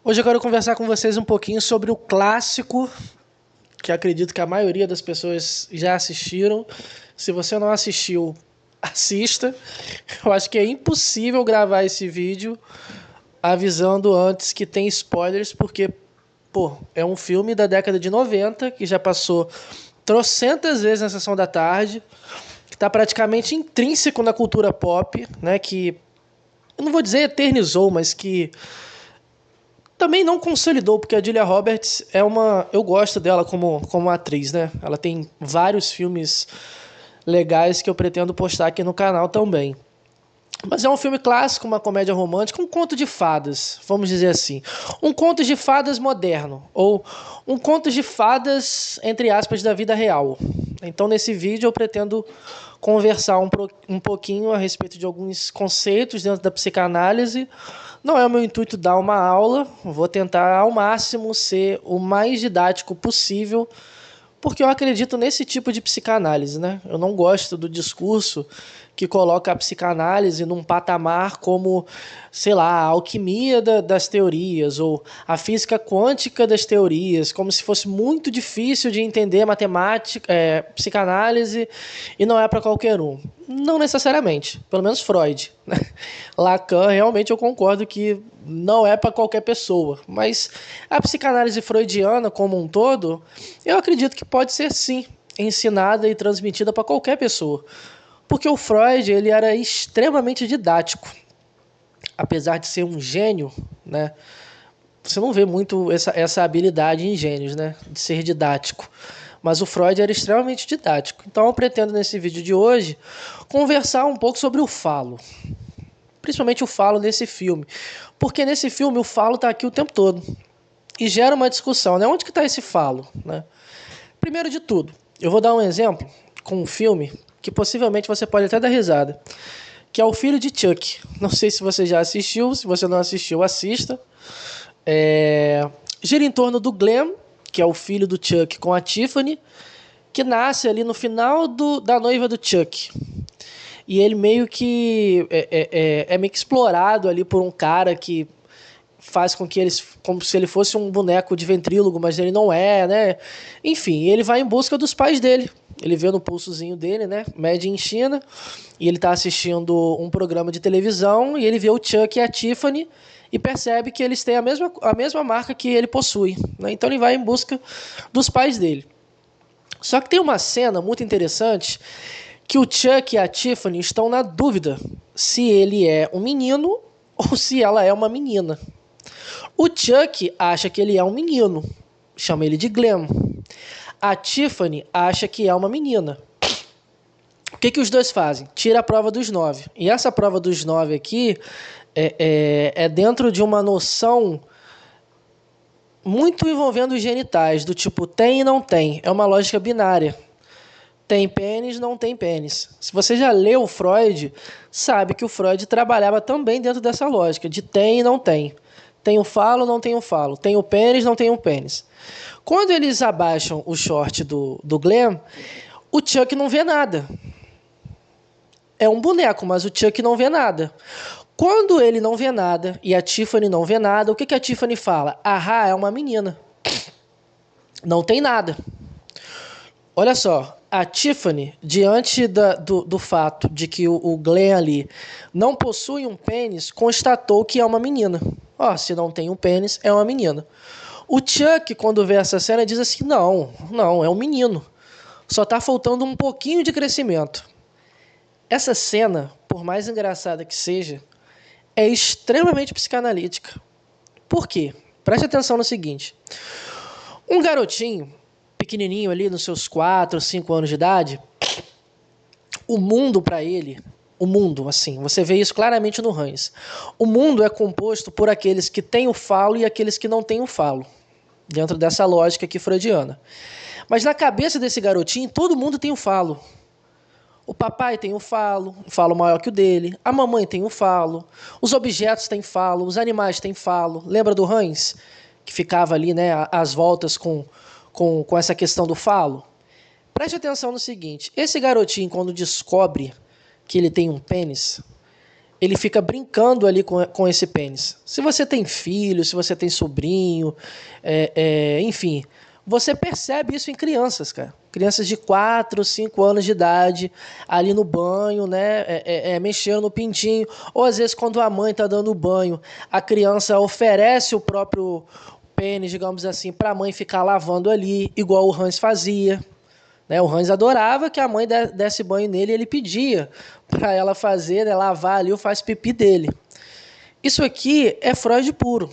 Hoje eu quero conversar com vocês um pouquinho sobre o clássico que acredito que a maioria das pessoas já assistiram. Se você não assistiu, assista. Eu acho que é impossível gravar esse vídeo avisando antes que tem spoilers, porque, é um filme da década de 90 que já passou trocentas vezes na sessão da tarde, que está praticamente intrínseco na cultura pop, né? Que eu não vou dizer eternizou, mas que também não consolidou, porque a Julia Roberts é uma. Eu gosto dela como atriz, né? Ela tem vários filmes legais que eu pretendo postar aqui no canal também. Mas é um filme clássico, uma comédia romântica, um conto de fadas, vamos dizer assim. Um conto de fadas moderno, ou um conto de fadas, entre aspas, da vida real. Então, nesse vídeo, eu pretendo conversar um pouquinho a respeito de alguns conceitos dentro da psicanálise. Não é o meu intuito dar uma aula, vou tentar ao máximo ser o mais didático possível, porque eu acredito nesse tipo de psicanálise, né? Eu não gosto do discurso que coloca a psicanálise num patamar como, sei lá, a alquimia das teorias ou a física quântica das teorias, como se fosse muito difícil de entender matemática, psicanálise, e não é para qualquer um. Não necessariamente, pelo menos Freud, né? Lacan, realmente eu concordo que não é para qualquer pessoa, mas a psicanálise freudiana como um todo, eu acredito que pode ser sim ensinada e transmitida para qualquer pessoa. Porque o Freud ele era extremamente didático. Apesar de ser um gênio, né? Você não vê muito essa habilidade em gênios, né? De ser didático. Mas o Freud era extremamente didático. Então eu pretendo nesse vídeo de hoje conversar um pouco sobre o falo. Principalmente o falo nesse filme. Porque nesse filme o falo está aqui o tempo todo. E gera uma discussão, né? Onde que está esse falo, né? Primeiro de tudo, eu vou dar um exemplo com um filme que possivelmente você pode até dar risada, que é O Filho de Chuck. Não sei se você já assistiu, se você não assistiu, assista. Gira em torno do Glenn, que é o filho do Chuck, com a Tiffany, que nasce ali no final da noiva do Chuck. E ele meio que é meio que explorado ali por um cara que faz com que eles, como se ele fosse um boneco de ventrílogo, mas ele não é, né? Enfim, ele vai em busca dos pais dele. Ele vê no pulsozinho dele, né? Made in China. E ele está assistindo um programa de televisão e ele vê o Chuck e a Tiffany e percebe que eles têm a mesma marca que ele possui, né? Então ele vai em busca dos pais dele. Só que tem uma cena muito interessante que o Chuck e a Tiffany estão na dúvida se ele é um menino ou se ela é uma menina. O Chuck acha que ele é um menino, chama ele de Glenn. A Tiffany acha que é uma menina. O que os dois fazem? Tira a prova dos 9. E essa prova dos 9 aqui é dentro de uma noção muito envolvendo os genitais, do tipo tem e não tem. É uma lógica binária. Tem pênis, não tem pênis. Se você já leu o Freud, sabe que o Freud trabalhava também dentro dessa lógica, de tem e não tem. Tem o falo, não tem o falo. Tem o pênis, não tem o pênis. Quando eles abaixam o short do Glenn, o Chuck não vê nada. É um boneco, mas o Chuck não vê nada. Quando ele não vê nada e a Tiffany não vê nada, o que a Tiffany fala? Ah, é uma menina. Não tem nada. Olha só, a Tiffany, diante do fato de que o Glenn ali não possui um pênis, constatou que é uma menina. Se não tem um pênis, é uma menina. O Chuck, quando vê essa cena, diz assim, não, é um menino. Só está faltando um pouquinho de crescimento. Essa cena, por mais engraçada que seja, é extremamente psicanalítica. Por quê? Preste atenção no seguinte. Um garotinho, pequenininho ali, nos seus 4, 5 anos de idade, o mundo para ele, assim, você vê isso claramente no Hans. O mundo é composto por aqueles que têm o falo e aqueles que não têm o falo, dentro dessa lógica aqui freudiana. Mas na cabeça desse garotinho, todo mundo tem o falo. O papai tem um falo maior que o dele. A mamãe tem um falo. Os objetos têm falo. Os animais têm falo. Lembra do Hans? Que ficava ali, né, às voltas com essa questão do falo? Preste atenção no seguinte. Esse garotinho, quando descobre que ele tem um pênis, ele fica brincando ali com esse pênis. Se você tem filho, se você tem sobrinho, enfim, você percebe isso em crianças, cara. Crianças de 4, 5 anos de idade, ali no banho, né, mexendo no pintinho. Ou às vezes quando a mãe está dando banho, a criança oferece o próprio pênis, digamos assim, para a mãe ficar lavando ali, igual o Hans fazia. O Hans adorava que a mãe desse banho nele e ele pedia para ela fazer, né, lavar ali o faz pipi dele. Isso aqui é Freud puro.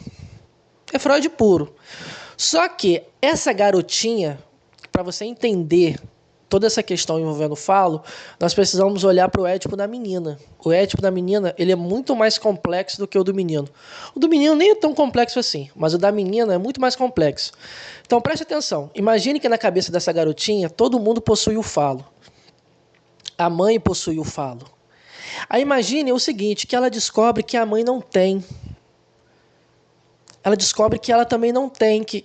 É Freud puro. Só que essa garotinha, para você entender toda essa questão envolvendo o falo, nós precisamos olhar para o Édipo da menina. O Édipo da menina, ele é muito mais complexo do que o do menino. O do menino nem é tão complexo assim, mas o da menina é muito mais complexo. Então preste atenção. Imagine que na cabeça dessa garotinha, todo mundo possui o falo. A mãe possui o falo. Aí imagine o seguinte, que ela descobre que a mãe não tem. Ela descobre que ela também não tem, que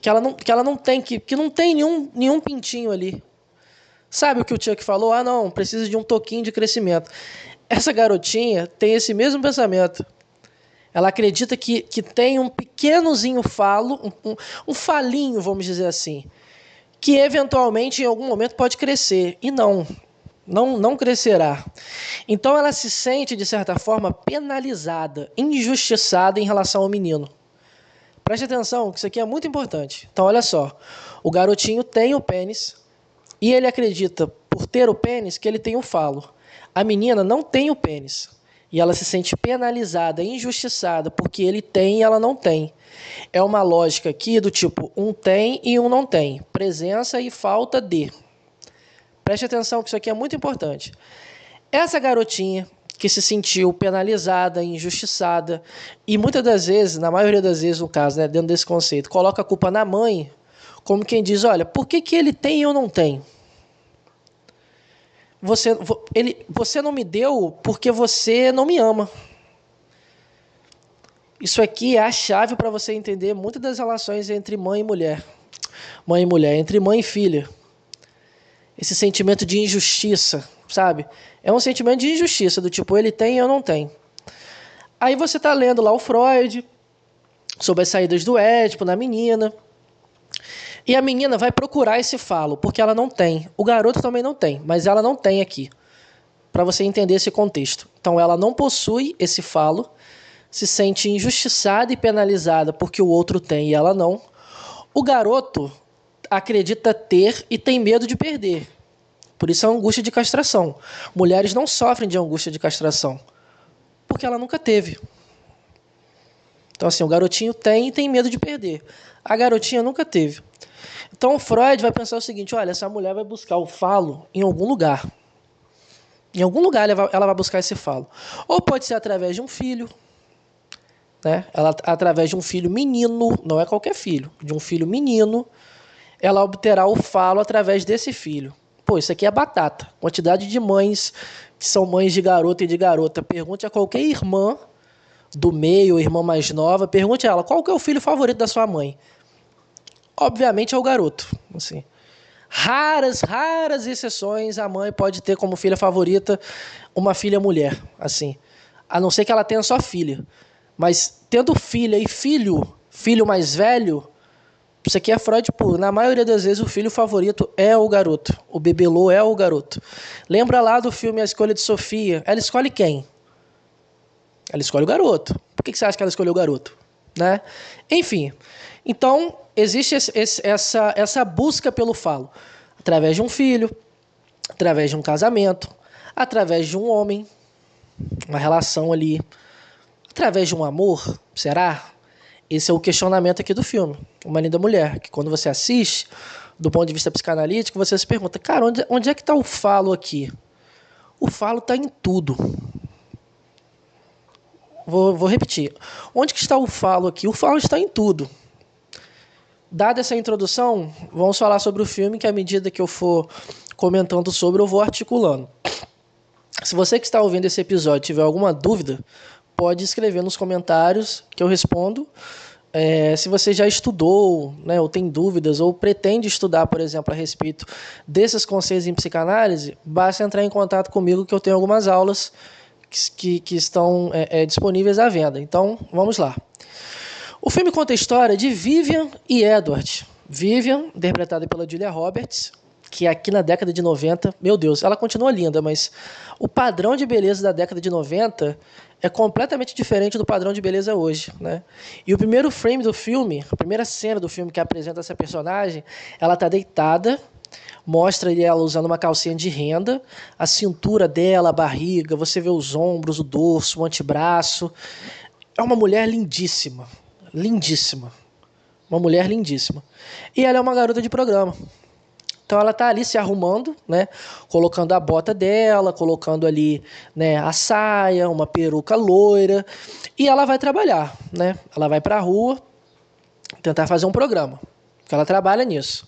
não tem nenhum pintinho ali. Sabe o que o Chuck falou? Ah, não, precisa de um toquinho de crescimento. Essa garotinha tem esse mesmo pensamento. Ela acredita que tem um pequenozinho falo, um falinho, vamos dizer assim, que eventualmente em algum momento pode crescer. E não crescerá. Então ela se sente, de certa forma, penalizada, injustiçada em relação ao menino. Preste atenção, que isso aqui é muito importante. Então olha só, o garotinho tem o pênis, e ele acredita, por ter o pênis, que ele tem o falo. A menina não tem o pênis. E ela se sente penalizada, injustiçada, porque ele tem e ela não tem. É uma lógica aqui do tipo, um tem e um não tem. Presença e falta de. Preste atenção que isso aqui é muito importante. Essa garotinha que se sentiu penalizada, injustiçada, e muitas das vezes, na maioria das vezes no caso, né, dentro desse conceito, coloca a culpa na mãe, como quem diz, olha, por que ele tem e eu não tenho? Você não me deu porque você não me ama. Isso aqui é a chave para você entender muitas das relações entre mãe e mulher. Mãe e mulher, entre mãe e filha. Esse sentimento de injustiça, sabe? É um sentimento de injustiça, do tipo, ele tem e eu não tenho. Aí você está lendo lá o Freud, sobre as saídas do Édipo na menina. E a menina vai procurar esse falo, porque ela não tem. O garoto também não tem, mas ela não tem aqui. Para você entender esse contexto. Então ela não possui esse falo, se sente injustiçada e penalizada porque o outro tem e ela não. O garoto acredita ter e tem medo de perder. Por isso a angústia de castração. Mulheres não sofrem de angústia de castração, porque ela nunca teve. Então assim, o garotinho tem e tem medo de perder. A garotinha nunca teve. Então o Freud vai pensar o seguinte, olha, essa mulher vai buscar o falo em algum lugar. Em algum lugar ela vai buscar esse falo. Ou pode ser através de um filho, né? Através de um filho menino, não é qualquer filho, de um filho menino, ela obterá o falo através desse filho. Pô, isso aqui é batata. Quantidade de mães que são mães de garoto e de garota. Pergunte a qualquer irmã do meio, irmã mais nova, pergunte a ela, qual que é o filho favorito da sua mãe? Obviamente é o garoto. Assim. Raras exceções, a mãe pode ter como filha favorita uma filha mulher, assim. A não ser que ela tenha só filha. Mas tendo filha e filho mais velho, isso aqui é Freud puro. Na maioria das vezes o filho favorito é o garoto. O bebelô é o garoto. Lembra lá do filme A Escolha de Sofia? Ela escolhe quem? Ela escolhe o garoto. Por que você acha que ela escolheu o garoto? Né? Enfim, então existe essa busca pelo falo. Através de um filho, através de um casamento, através de um homem, uma relação ali, através de um amor, será? Esse é o questionamento aqui do filme, Uma Linda Mulher, que quando você assiste, do ponto de vista psicanalítico, você se pergunta, cara, onde é que está o falo aqui? O falo está em tudo. Vou repetir. Onde que está o falo aqui? O falo está em tudo. Dada essa introdução, vamos falar sobre o filme, que à medida que eu for comentando sobre, eu vou articulando. Se você que está ouvindo esse episódio tiver alguma dúvida, pode escrever nos comentários que eu respondo. Se você já estudou, né, ou tem dúvidas, ou pretende estudar, por exemplo, a respeito desses conceitos em psicanálise, basta entrar em contato comigo que eu tenho algumas aulas que estão disponíveis à venda. Então, vamos lá. O filme conta a história de Vivian e Edward. Vivian, interpretada pela Julia Roberts, que aqui na década de 90, meu Deus, ela continua linda, mas o padrão de beleza da década de 90 é completamente diferente do padrão de beleza hoje, né? E o primeiro frame do filme, a primeira cena do filme que apresenta essa personagem, ela está deitada, mostra ela usando uma calcinha de renda, a cintura dela, a barriga, você vê os ombros, o dorso, o antebraço. É uma mulher lindíssima, lindíssima. Uma mulher lindíssima. E ela é uma garota de programa. Então ela está ali se arrumando, né, colocando a bota dela, colocando ali, né, a saia, uma peruca loira, e ela vai trabalhar, né? Ela vai para a rua tentar fazer um programa, porque ela trabalha nisso.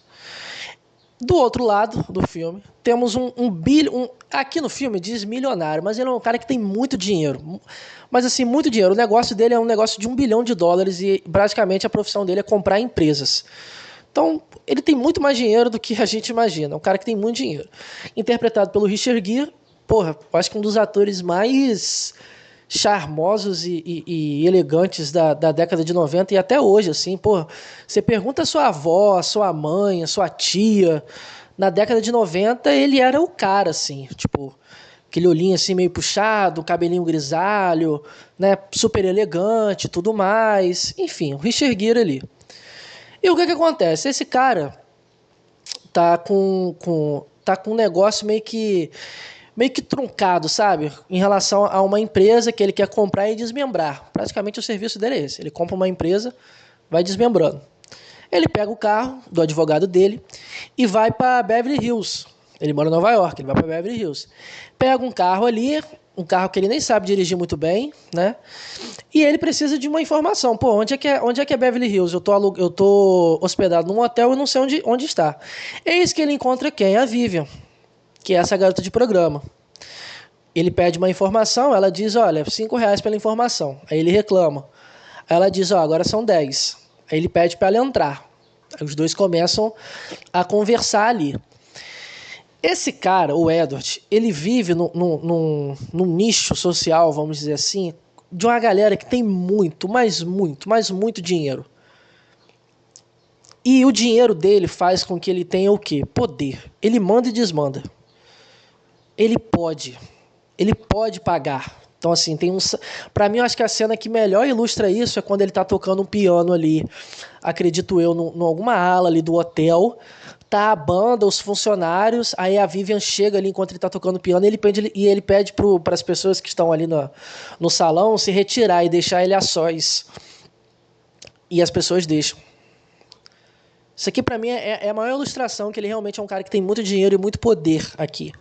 Do outro lado do filme, temos aqui no filme diz milionário, mas ele é um cara que tem muito dinheiro. Mas assim, muito dinheiro. O negócio dele é um negócio de $1 bilhão e praticamente a profissão dele é comprar empresas. Então, ele tem muito mais dinheiro do que a gente imagina. É um cara que tem muito dinheiro. Interpretado pelo Richard Gere, porra, eu acho que um dos atores mais charmosos e elegantes da década de 90 e até hoje, assim, porra. Você pergunta a sua avó, a sua mãe, a sua tia, na década de 90 ele era o cara, assim, tipo, aquele olhinho assim meio puxado, cabelinho grisalho, né, super elegante, tudo mais. Enfim, o Richard Gere ali. E o que acontece? Esse cara tá com um negócio meio que truncado, sabe? Em relação a uma empresa que ele quer comprar e desmembrar. Praticamente o serviço dele é esse. Ele compra uma empresa, vai desmembrando. Ele pega o carro do advogado dele e vai para Beverly Hills. Ele mora em Nova York, ele vai para Beverly Hills. Pega um carro ali, um carro que ele nem sabe dirigir muito bem, né? E ele precisa de uma informação. Pô, onde é que é Beverly Hills? Eu tô hospedado num hotel e não sei onde está. Eis que ele encontra quem? A Vivian, que é essa garota de programa. Ele pede uma informação, ela diz, olha, R$5 pela informação. Aí ele reclama. Aí ela diz, ó, agora são 10. Aí ele pede para ela entrar. Aí os dois começam a conversar ali. Esse cara, o Edward, ele vive num nicho social, vamos dizer assim, de uma galera que tem muito, mas muito dinheiro. E o dinheiro dele faz com que ele tenha o quê? Poder. Ele manda e desmanda. Ele pode pagar. Então, assim, pra mim, eu acho que a cena que melhor ilustra isso é quando ele tá tocando um piano ali, acredito eu, em alguma ala ali do hotel. Tá a banda, os funcionários, aí a Vivian chega ali enquanto ele tá tocando piano e ele pede para as pessoas que estão ali no salão se retirar e deixar ele a sós. E as pessoas deixam. Isso aqui para mim é a maior ilustração que ele realmente é um cara que tem muito dinheiro e muito poder aqui.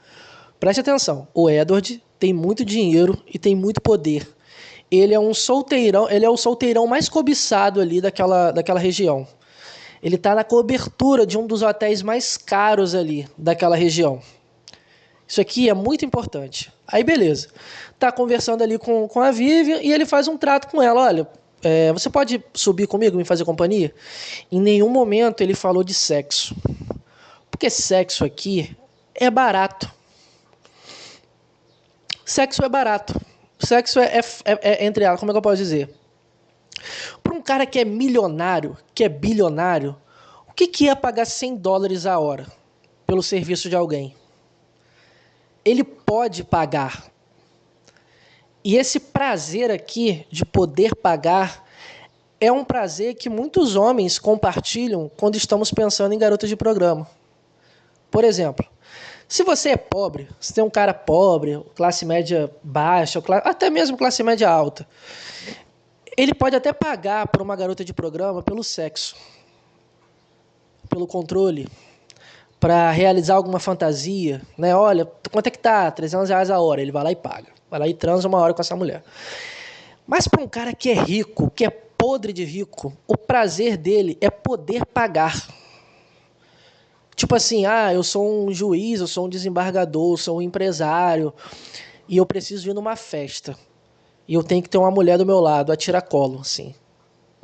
Preste atenção, o Edward tem muito dinheiro e tem muito poder. Ele é um solteirão, ele é o solteirão mais cobiçado ali daquela região. Ele está na cobertura de um dos hotéis mais caros ali daquela região. Isso aqui é muito importante. Aí, beleza. Está conversando ali com a Vivian e ele faz um trato com ela. Olha, você pode subir comigo, me fazer companhia? Em nenhum momento ele falou de sexo. Porque sexo aqui é barato. Sexo é barato. Sexo entre elas, como é que eu posso dizer? Para um cara que é milionário, que é bilionário, o que é pagar $100 a hora pelo serviço de alguém? Ele pode pagar. E esse prazer aqui de poder pagar é um prazer que muitos homens compartilham quando estamos pensando em garotas de programa. Por exemplo, se você é pobre, se tem um cara pobre, classe média baixa, até mesmo classe média alta, ele pode até pagar por uma garota de programa pelo sexo, pelo controle, para realizar alguma fantasia, né? Olha, quanto é que tá? R$300 a hora. Ele vai lá e paga. Vai lá e transa uma hora com essa mulher. Mas para um cara que é rico, que é podre de rico, o prazer dele é poder pagar. Tipo assim, eu sou um juiz, eu sou um desembargador, eu sou um empresário e eu preciso ir numa festa. E eu tenho que ter uma mulher do meu lado, a tiracolo, assim.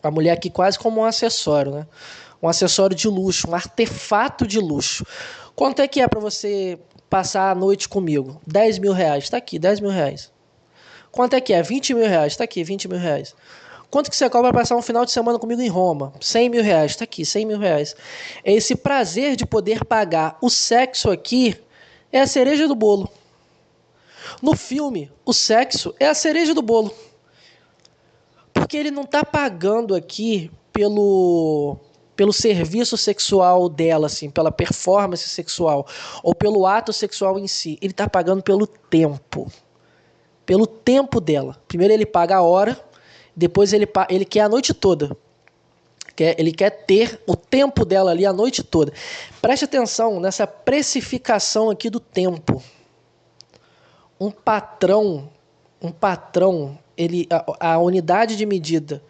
A mulher aqui quase como um acessório, né? Um acessório de luxo, um artefato de luxo. Quanto é que é para você passar a noite comigo? R$10 mil. Está aqui, R$10 mil. Quanto é que é? 20 mil reais. Tá aqui, 20 mil reais. Quanto que você cobra para passar um final de semana comigo em Roma? 100 mil reais. Tá aqui, 100 mil reais. Esse prazer de poder pagar. O sexo aqui é a cereja do bolo. No filme, o sexo é a cereja do bolo. Porque ele não está pagando aqui pelo serviço sexual dela, assim, pela performance sexual, ou pelo ato sexual em si. Ele está pagando pelo tempo. Pelo tempo dela. Primeiro ele paga a hora, depois ele quer a noite toda. Ele quer ter o tempo dela ali a noite toda. Preste atenção nessa precificação aqui do tempo. Um patrão, a unidade de medida,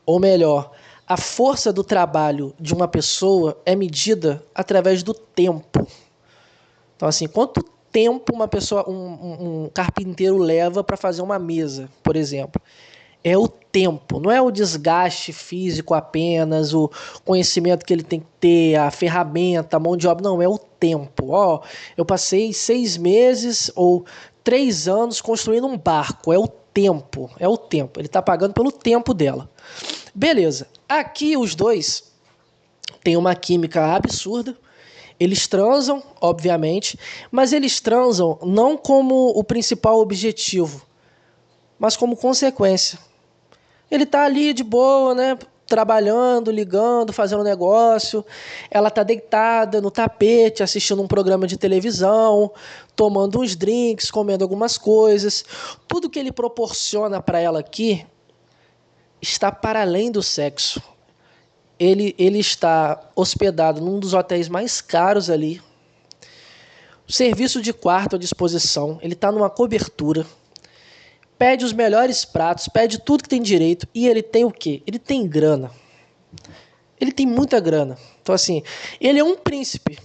ou melhor, a força do trabalho de uma pessoa é medida através do tempo. Então, assim, quanto tempo um carpinteiro leva para fazer uma mesa, por exemplo? É o tempo, não é o desgaste físico apenas, o conhecimento que ele tem que ter, a ferramenta, a mão de obra, não, é o tempo. Eu passei 6 meses ou 3 anos construindo um barco, é o tempo, ele está pagando pelo tempo dela. Beleza, aqui os dois têm uma química absurda, eles transam, obviamente, mas eles transam não como o principal objetivo, mas como consequência. Ele tá ali de boa, né? Trabalhando, ligando, fazendo negócio. Ela tá deitada no tapete, assistindo um programa de televisão, tomando uns drinks, comendo algumas coisas. Tudo que ele proporciona para ela aqui está para além do sexo. Ele está hospedado num dos hotéis mais caros ali. Serviço de quarto à disposição. Ele está numa cobertura. Pede os melhores pratos, pede tudo que tem direito. E ele tem o quê? Ele tem grana. Ele tem muita grana. Então, assim, ele é um príncipe.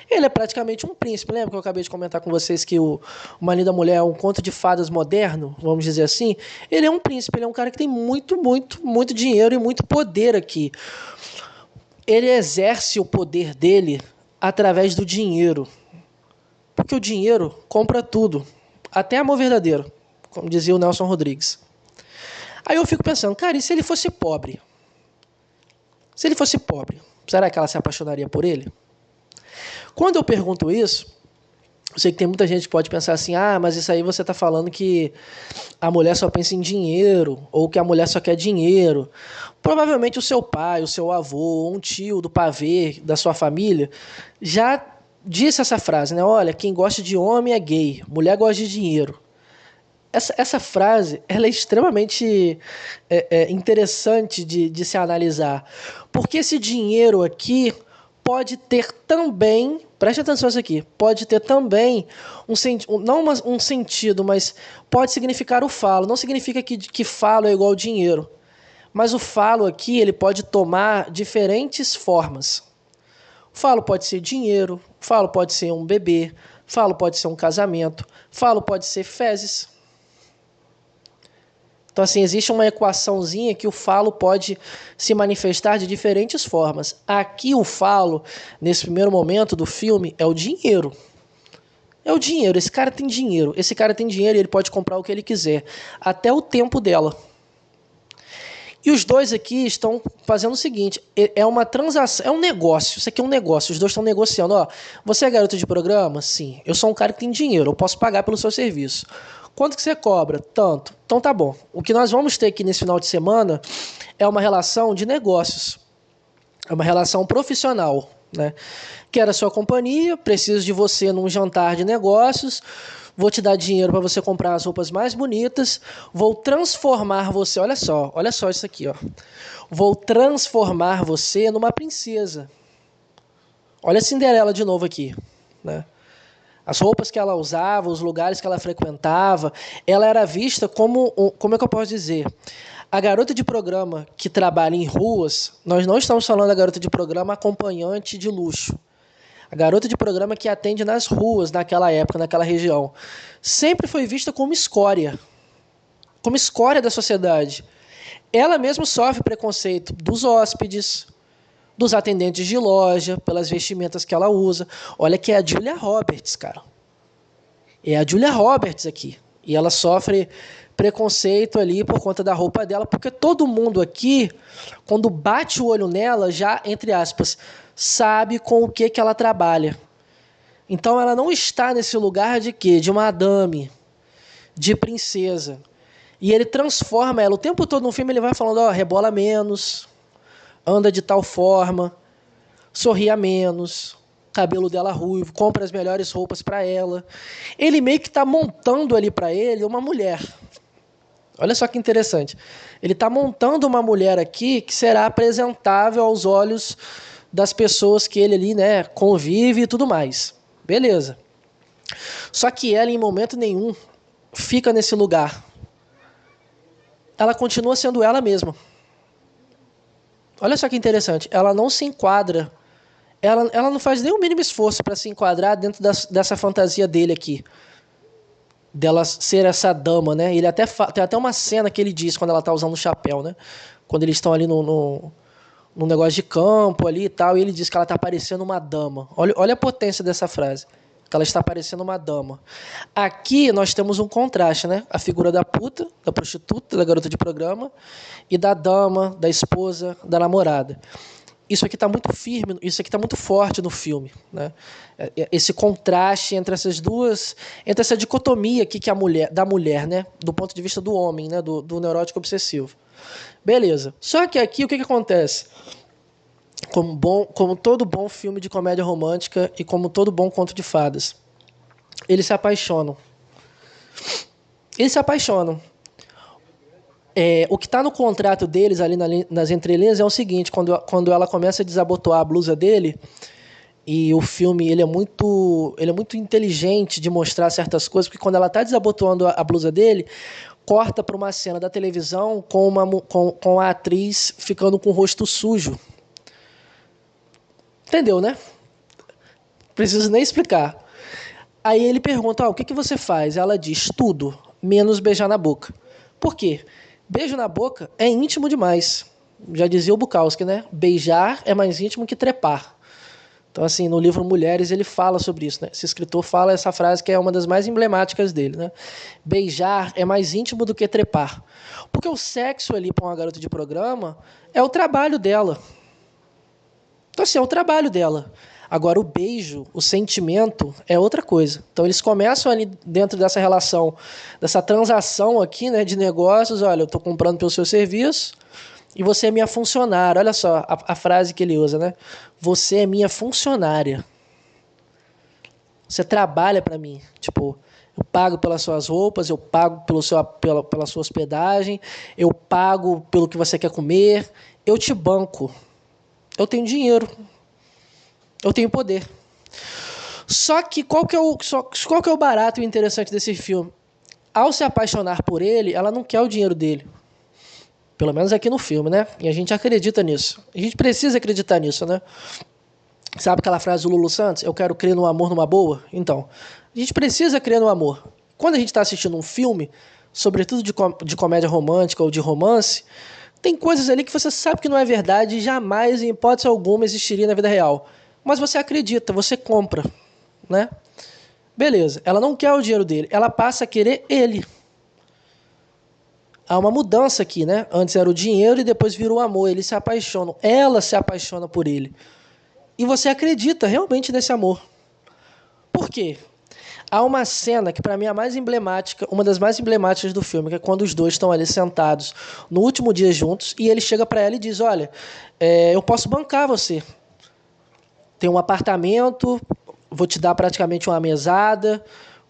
Ele é praticamente um príncipe. Lembra que eu acabei de comentar com vocês que o Uma Linda Mulher é um conto de fadas moderno, vamos dizer assim? Ele é um príncipe, ele é um cara que tem muito, muito, muito dinheiro e muito poder aqui. Ele exerce o poder dele através do dinheiro. Porque o dinheiro compra tudo. Até amor verdadeiro, como dizia o Nelson Rodrigues. Aí eu fico pensando, cara, e se ele fosse pobre? Se ele fosse pobre, será que ela se apaixonaria por ele? Quando eu pergunto isso, eu sei que tem muita gente que pode pensar assim, mas isso aí você está falando que a mulher só pensa em dinheiro, ou que a mulher só quer dinheiro. Provavelmente o seu pai, o seu avô, um tio do pavê da sua família, já disse essa frase, né? Olha, quem gosta de homem é gay, mulher gosta de dinheiro. Essa frase ela é extremamente interessante de se analisar, porque esse dinheiro aqui pode ter também, preste atenção nisso aqui, pode ter também não um sentido, mas pode significar o falo. Não significa que falo é igual dinheiro, mas o falo aqui ele pode tomar diferentes formas. O falo pode ser dinheiro, o falo pode ser um bebê, o falo pode ser um casamento, o falo pode ser fezes. Então, assim, existe uma equaçãozinha que o falo pode se manifestar de diferentes formas. Aqui o falo, nesse primeiro momento do filme, é o dinheiro. É o dinheiro. Esse cara tem dinheiro. Esse cara tem dinheiro e ele pode comprar o que ele quiser. Até o tempo dela. E os dois aqui estão fazendo o seguinte, é uma transação, é um negócio, isso aqui é um negócio, os dois estão negociando. Você é garoto de programa? Sim. Eu sou um cara que tem dinheiro, eu posso pagar pelo seu serviço. Quanto que você cobra? Tanto. Então tá bom. O que nós vamos ter aqui nesse final de semana é uma relação de negócios. É uma relação profissional, né? Quero a sua companhia, preciso de você num jantar de negócios, vou te dar dinheiro para você comprar as roupas mais bonitas, vou transformar você, olha só isso aqui, ó. Vou transformar você numa princesa. Olha a Cinderela de novo aqui, né? As roupas que ela usava, os lugares que ela frequentava, ela era vista como é que eu posso dizer? A garota de programa que trabalha em ruas, nós não estamos falando da garota de programa acompanhante de luxo. A garota de programa que atende nas ruas naquela época, naquela região, sempre foi vista como escória da sociedade. Ela mesma sofre preconceito dos hóspedes, dos atendentes de loja, pelas vestimentas que ela usa. Olha que é a Julia Roberts, cara. É a Julia Roberts aqui. E ela sofre preconceito ali por conta da roupa dela, porque todo mundo aqui, quando bate o olho nela, já, entre aspas, sabe com o que ela trabalha. Então ela não está nesse lugar de quê? De madame, de princesa. E ele transforma ela. O tempo todo no filme ele vai falando, rebola menos, anda de tal forma, sorria menos, cabelo dela ruivo, compra as melhores roupas para ela. Ele meio que está montando ali para ele uma mulher. Olha só que interessante. Ele está montando uma mulher aqui que será apresentável aos olhos das pessoas que ele ali, né, convive e tudo mais. Beleza. Só que ela, em momento nenhum, fica nesse lugar. Ela continua sendo ela mesma. Olha só que interessante. Ela não se enquadra. Ela não faz nem o mínimo esforço para se enquadrar dentro dessa fantasia dele aqui. Dela ser essa dama, né? Ele tem até uma cena que ele diz quando ela tá usando o chapéu, né? Quando eles estão ali no negócio de campo ali e tal, e ele diz que ela tá parecendo uma dama. Olha a potência dessa frase. Que ela está parecendo uma dama. Aqui nós temos um contraste, né? A figura da puta, da prostituta, da garota de programa, e da dama, da esposa, da namorada. Isso aqui está muito firme, isso aqui está muito forte no filme, né? Esse contraste entre essas duas, entre essa dicotomia aqui que da mulher, né? Do ponto de vista do homem, né? Do neurótico obsessivo. Beleza. Só que aqui o que acontece? Como todo bom filme de comédia romântica e como todo bom conto de fadas, eles se apaixonam. Eles se apaixonam. O que está no contrato deles, ali nas entrelinhas, é o seguinte: quando ela começa a desabotoar a blusa dele, e o filme ele é muito inteligente de mostrar certas coisas, porque quando ela está desabotoando a blusa dele, corta para uma cena da televisão com a atriz ficando com o rosto sujo. Entendeu, né? Preciso nem explicar. Aí ele pergunta, o que você faz? Ela diz, tudo, menos beijar na boca. Por quê? Beijo na boca é íntimo demais. Já dizia o Bukowski, né? Beijar é mais íntimo que trepar. Então, assim, no livro Mulheres ele fala sobre isso, né? Esse escritor fala essa frase que é uma das mais emblemáticas dele, né? Beijar é mais íntimo do que trepar. Porque o sexo ali para uma garota de programa é o trabalho dela. Então, assim, é o trabalho dela. Agora, o beijo, o sentimento, é outra coisa. Então, eles começam ali dentro dessa relação, dessa transação aqui, né, de negócios. Olha, eu estou comprando pelo seu serviço e você é minha funcionária. Olha só a frase que ele usa, né? Você é minha funcionária. Você trabalha para mim. Tipo, eu pago pelas suas roupas, eu pago pela sua hospedagem, eu pago pelo que você quer comer, eu te banco. Eu tenho dinheiro. Eu tenho poder. Só que qual que é o barato e o interessante desse filme? Ao se apaixonar por ele, ela não quer o dinheiro dele. Pelo menos aqui no filme, né? E a gente acredita nisso. A gente precisa acreditar nisso, né? Sabe aquela frase do Lulu Santos? Eu quero crer no amor numa boa? Então, a gente precisa crer no amor. Quando a gente está assistindo um filme, sobretudo de comédia romântica ou de romance, tem coisas ali que você sabe que não é verdade e jamais, em hipótese alguma, existiria na vida real. Mas você acredita, você compra, né? Beleza, ela não quer o dinheiro dele, ela passa a querer ele. Há uma mudança aqui, né? Antes era o dinheiro e depois virou o amor, eles se apaixonam, ela se apaixona por ele. E você acredita realmente nesse amor. Por quê? Há uma cena que para mim é a mais emblemática, uma das mais emblemáticas do filme, que é quando os dois estão ali sentados no último dia juntos e ele chega para ela e diz, olha, eu posso bancar você. Tem um apartamento, vou te dar praticamente uma mesada,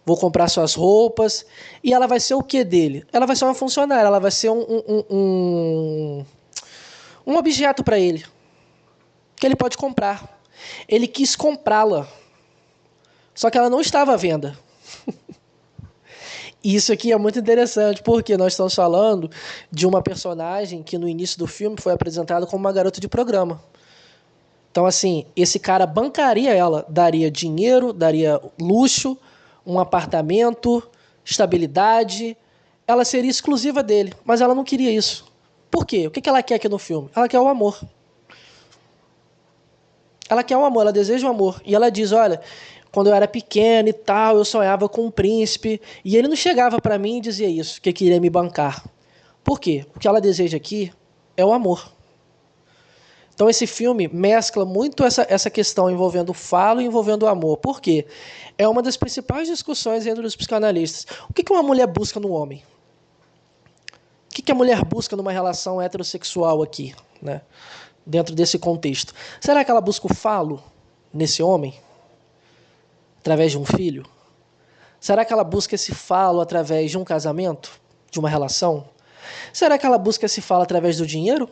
vou comprar suas roupas. E ela vai ser o que dele? Ela vai ser uma funcionária, ela vai ser um objeto para ele, que ele pode comprar. Ele quis comprá-la, só que ela não estava à venda. E isso aqui é muito interessante, porque nós estamos falando de uma personagem que no início do filme foi apresentada como uma garota de programa. Então, assim, esse cara bancaria ela, daria dinheiro, daria luxo, um apartamento, estabilidade. Ela seria exclusiva dele, mas ela não queria isso. Por quê? O que ela quer aqui no filme? Ela quer o amor. Ela quer o amor, ela deseja o amor. E ela diz, olha, quando eu era pequeno e tal, eu sonhava com um príncipe. E ele não chegava para mim e dizia isso, que queria me bancar. Por quê? O que ela deseja aqui é o amor. Então esse filme mescla muito essa questão envolvendo o falo e envolvendo o amor. Por quê? É uma das principais discussões entre os psicanalistas. O que uma mulher busca no homem? O que a mulher busca numa relação heterossexual aqui, né? Dentro desse contexto? Será que ela busca o falo nesse homem? Através de um filho? Será que ela busca esse falo através de um casamento? De uma relação? Será que ela busca esse falo através do dinheiro?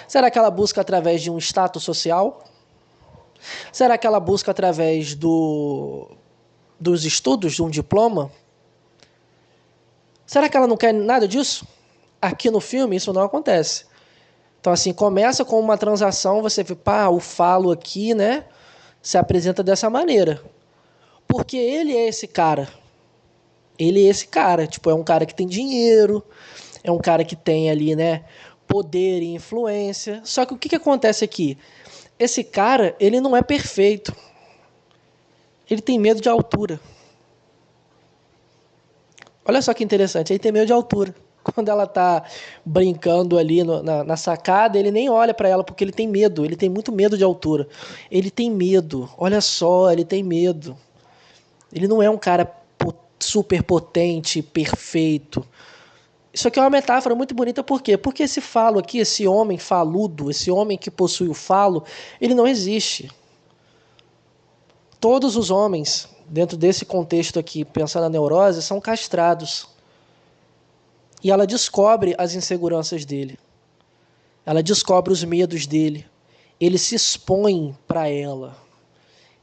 Será que ela busca através de um status social? Será que ela busca através dos estudos, de um diploma? Será que ela não quer nada disso? Aqui no filme isso não acontece. Então assim, começa com uma transação, você vê, o falo aqui, né, se apresenta dessa maneira. Porque ele é esse cara. Ele é esse cara, tipo, é um cara que tem dinheiro, é um cara que tem ali, né, poder e influência. Só que o que acontece aqui? Esse cara, ele não é perfeito. Ele tem medo de altura. Olha só que interessante, ele tem medo de altura. Quando ela está brincando ali na sacada, ele nem olha para ela porque ele tem medo. Ele tem muito medo de altura. Ele tem medo. Olha só, ele tem medo. Ele não é um cara super potente, perfeito. Isso aqui é uma metáfora muito bonita, por quê? Porque esse falo aqui, esse homem faludo, esse homem que possui o falo, ele não existe. Todos os homens, dentro desse contexto aqui, pensando na neurose, são castrados. E ela descobre as inseguranças dele. Ela descobre os medos dele. Ele se expõe para ela.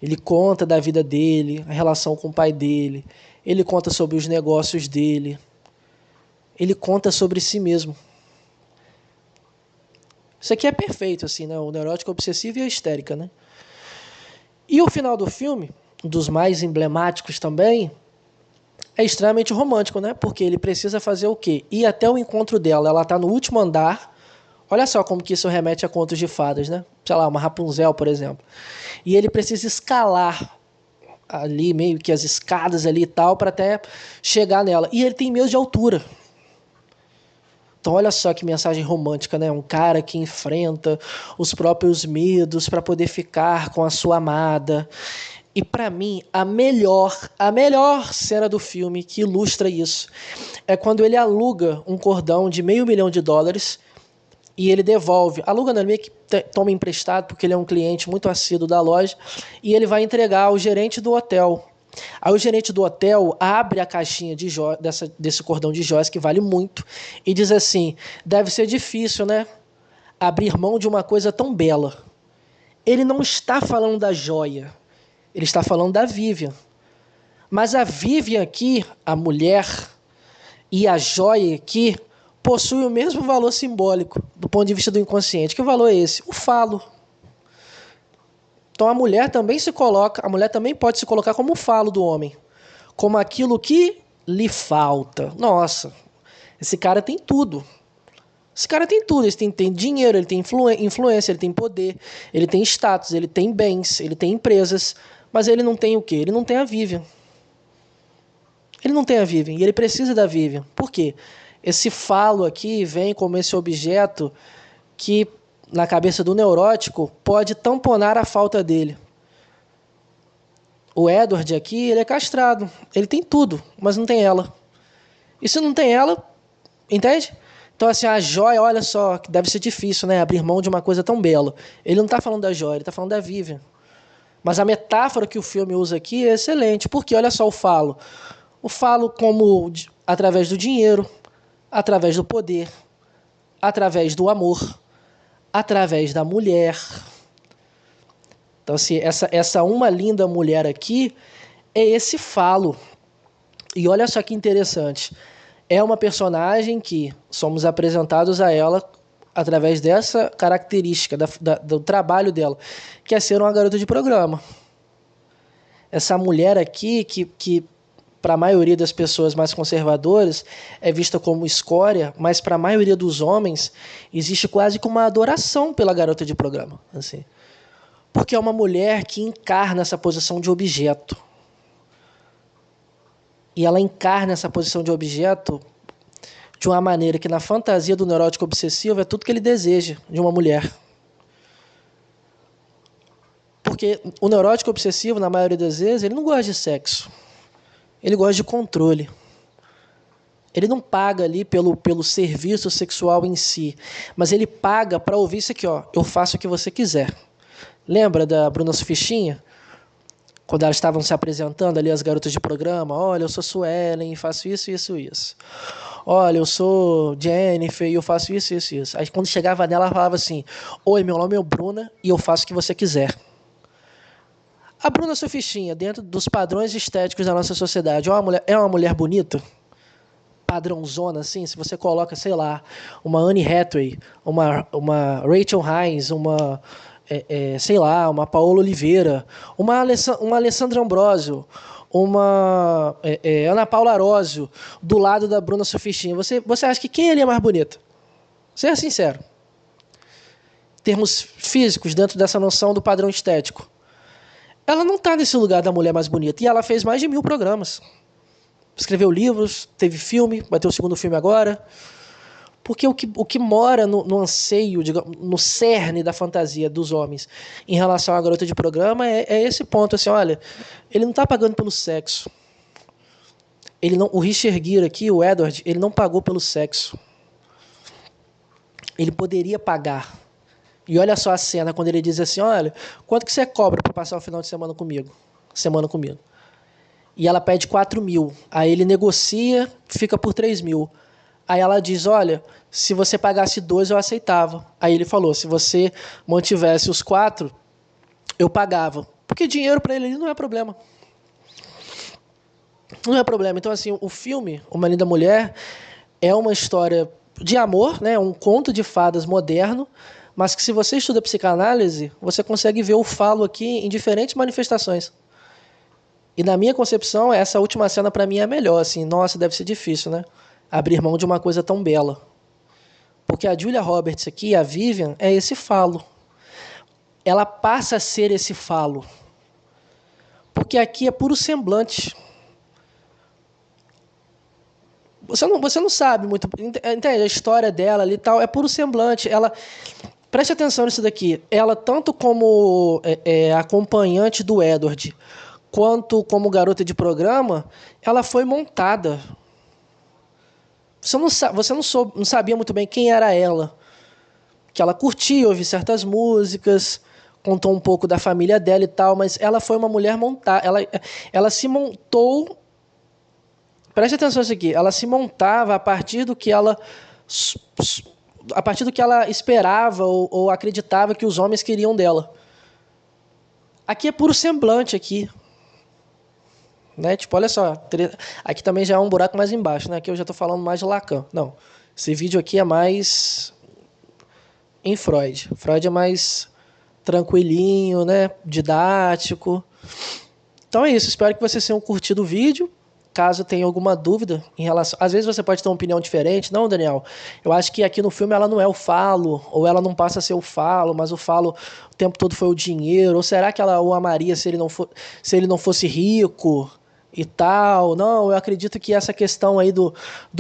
Ele conta da vida dele, a relação com o pai dele. Ele conta sobre os negócios dele. Ele conta sobre si mesmo. Isso aqui é perfeito, assim, né? O neurótico obsessivo e a histérica, né? E o final do filme, um dos mais emblemáticos também, é extremamente romântico, né? Porque ele precisa fazer o quê? Ir até o encontro dela. Ela está no último andar. Olha só como que isso remete a contos de fadas, né? Sei lá, uma Rapunzel, por exemplo. E ele precisa escalar ali, meio que as escadas ali e tal, para até chegar nela. E ele tem medo de altura. Então olha só que mensagem romântica, né? Um cara que enfrenta os próprios medos para poder ficar com a sua amada. E para mim, a melhor cena do filme que ilustra isso é quando ele aluga um cordão de $500 mil e ele devolve. Aluga não, ele meio que toma emprestado, porque ele é um cliente muito assíduo da loja, e ele vai entregar ao gerente do hotel. Aí o gerente do hotel abre a caixinha de desse cordão de joias, que vale muito, e diz assim, deve ser difícil, né? Abrir mão de uma coisa tão bela. Ele não está falando da joia, ele está falando da Vivian. Mas a Vivian aqui, a mulher, e a joia aqui, possuem o mesmo valor simbólico, do ponto de vista do inconsciente. Que valor é esse? O falo. Então a mulher também pode se colocar como o falo do homem, como aquilo que lhe falta. Nossa, esse cara tem tudo. Esse cara tem tudo, ele tem dinheiro, ele tem influência, ele tem poder, ele tem status, ele tem bens, ele tem empresas, mas ele não tem o quê? Ele não tem a Vivian. Ele não tem a Vivian, e ele precisa da Vivian. Por quê? Esse falo aqui vem como esse objeto que, na cabeça do neurótico, pode tamponar a falta dele. O Edward aqui, ele é castrado. Ele tem tudo, mas não tem ela. E se não tem ela, entende? Então, assim, a joia, olha só, que deve ser difícil, né? Abrir mão de uma coisa tão bela. Ele não está falando da joia, ele está falando da Vivian. Mas a metáfora que o filme usa aqui é excelente, porque olha só o falo. O falo como através do dinheiro, através do poder, através do amor, através da mulher. Então, assim, essa uma linda mulher aqui é esse falo. E olha só que interessante. É uma personagem que somos apresentados a ela através dessa característica do trabalho dela, que é ser uma garota de programa. Essa mulher aqui, que para a maioria das pessoas mais conservadoras é vista como escória, mas para a maioria dos homens existe quase que uma adoração pela garota de programa. Assim. Porque é uma mulher que encarna essa posição de objeto. E ela encarna essa posição de objeto de uma maneira que na fantasia do neurótico obsessivo é tudo que ele deseja de uma mulher. Porque o neurótico obsessivo, na maioria das vezes, ele não gosta de sexo. Ele gosta de controle. Ele não paga ali pelo serviço sexual em si, mas ele paga para ouvir isso aqui, ó, eu faço o que você quiser. Lembra da Bruna Surfistinha? Quando elas estavam se apresentando ali, as garotas de programa, olha, eu sou Suelen, faço isso, isso, isso. Olha, eu sou Jennifer e eu faço isso, isso, isso. Aí quando chegava nela, ela falava assim, oi, meu nome é Bruna e eu faço o que você quiser. A Bruna Surfistinha, dentro dos padrões estéticos da nossa sociedade, é uma mulher bonita? Padrãozona, assim, se você coloca, sei lá, uma Anne Hathaway, uma Rachel Hines, sei lá, uma Paola Oliveira, uma Alessandra Ambrosio, uma Ana Paula Arósio, do lado da Bruna Surfistinha, você acha que quem ali é mais bonita? Seja sincero. Em termos físicos, dentro dessa noção do padrão estético. Ela não está nesse lugar da mulher mais bonita. E ela fez mais de 1000 programas. Escreveu livros, teve filme, vai ter o segundo filme agora. Porque o que mora no anseio, digamos, no cerne da fantasia dos homens em relação à garota de programa é esse ponto, assim, olha, ele não está pagando pelo sexo. O Richard Gere aqui, o Edward, ele não pagou pelo sexo. Ele poderia pagar. E olha só a cena quando ele diz assim, olha, quanto que você cobra para passar o final de semana comigo? E ela pede 4.000. Aí ele negocia, fica por 3.000. Aí ela diz, olha, se você pagasse 2, eu aceitava. Aí ele falou, se você mantivesse os 4, eu pagava. Porque dinheiro para ele não é problema. Não é problema. Então, assim, o filme, Uma Linda Mulher, é uma história de amor, né? Um conto de fadas moderno, mas que se você estuda psicanálise, você consegue ver o falo aqui em diferentes manifestações. E na minha concepção, essa última cena para mim é a melhor. Assim, nossa, deve ser difícil, né? Abrir mão de uma coisa tão bela. Porque a Julia Roberts aqui, a Vivian, é esse falo. Ela passa a ser esse falo. Porque aqui é puro semblante. Você não sabe muito. Entende? A história dela ali e tal é puro semblante. Preste atenção nisso daqui. Ela, tanto como acompanhante do Edward, quanto como garota de programa, ela foi montada. Você não sabia muito bem quem era ela. Que ela curtia ouvir certas músicas, contou um pouco da família dela e tal, mas ela foi uma mulher montada. Ela se montou. Preste atenção nisso aqui. Ela se montava a partir do que ela esperava ou acreditava que os homens queriam dela. Aqui é puro semblante aqui. Né? Tipo, olha só, aqui também já é um buraco mais embaixo, né? Aqui eu já estou falando mais de Lacan. Não, esse vídeo aqui é mais em Freud. Freud é mais tranquilinho, né? Didático. Então é isso, espero que vocês tenham curtido o vídeo. Caso tenha alguma dúvida em relação... Às vezes você pode ter uma opinião diferente. Não, Daniel, eu acho que aqui no filme ela não é o falo, ou ela não passa a ser o falo, mas o falo o tempo todo foi o dinheiro. Ou será que ela o amaria se ele não fosse rico e tal? Não, eu acredito que essa questão aí do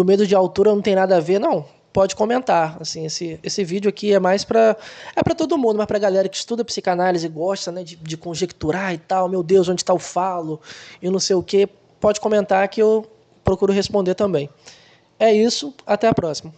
medo de altura não tem nada a ver. Não, pode comentar. Assim, esse vídeo aqui é mais para todo mundo, mas para a galera que estuda psicanálise, gosta, né, de conjecturar e tal. Meu Deus, onde está o falo? E não sei o quê. Pode comentar que eu procuro responder também. É isso, até a próxima.